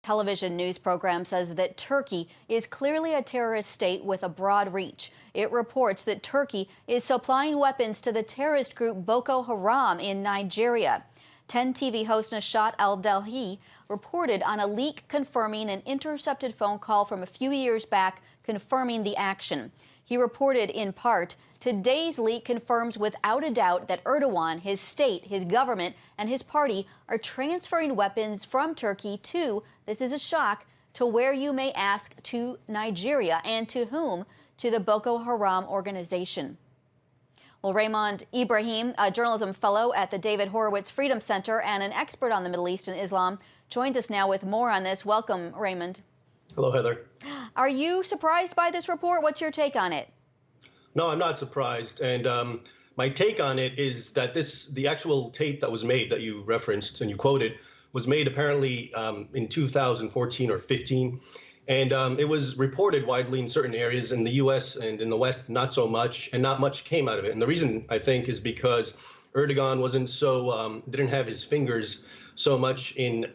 television news program says that Turkey is clearly a terrorist state with a broad reach. It reports that Turkey is supplying weapons to the terrorist group Boko Haram in Nigeria. 10 TV host Nashat Al-Delhi reported on a leak confirming an intercepted phone call from a few years back confirming the action. He reported in part, today's leak confirms without a doubt that Erdogan, his state, his government, and his party are transferring weapons from Turkey to, this is a shock, to where you may ask, to Nigeria. And to whom? To the Boko Haram organization. Well, Raymond Ibrahim, a journalism fellow at the David Horowitz Freedom Center and an expert on the Middle East and Islam, joins us now with more on this. Welcome, Raymond. Hello, Heather. Are you surprised by this report? What's your take on it? No, I'm not surprised. And my take on it is that the actual tape that was made that you referenced and you quoted was made apparently in 2014 or 15. And it was reported widely in certain areas in the U.S. and in the West, not so much, and not much came out of it. And the reason, I think, is because Erdogan wasn't so, didn't have his fingers so much in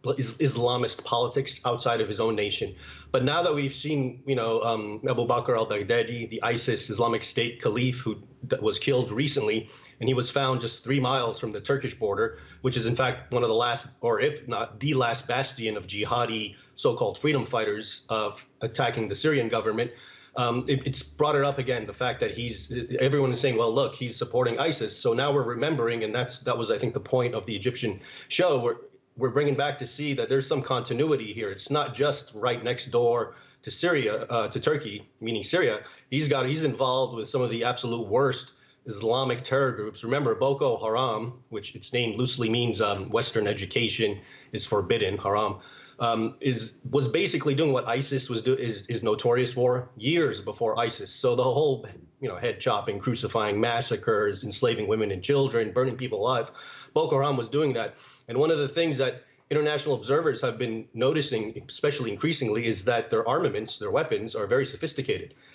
Islamist politics outside of his own nation. But now that we've seen, Abu Bakr al-Baghdadi, the ISIS Islamic State caliph who was killed recently, and he was found just 3 miles from the Turkish border, which is in fact one of the last, or if not the last bastion of jihadi so-called freedom fighters of attacking the Syrian government. It's brought it up again, the fact that everyone is saying, well, look, he's supporting ISIS. So now we're remembering, and that was, I think, the point of the Egyptian show, we're bringing back to see that there's some continuity here. It's not just right next door to Syria, to Turkey, meaning Syria. He's involved with some of the absolute worst Islamic terror groups. Remember, Boko Haram, which its name loosely means Western education is forbidden, haram, was basically doing what ISIS is notorious for years before ISIS. So the whole, head chopping, crucifying, massacres, enslaving women and children, burning people alive, Boko Haram was doing that. And one of the things that international observers have been noticing, especially increasingly, is that their armaments, their weapons, are very sophisticated.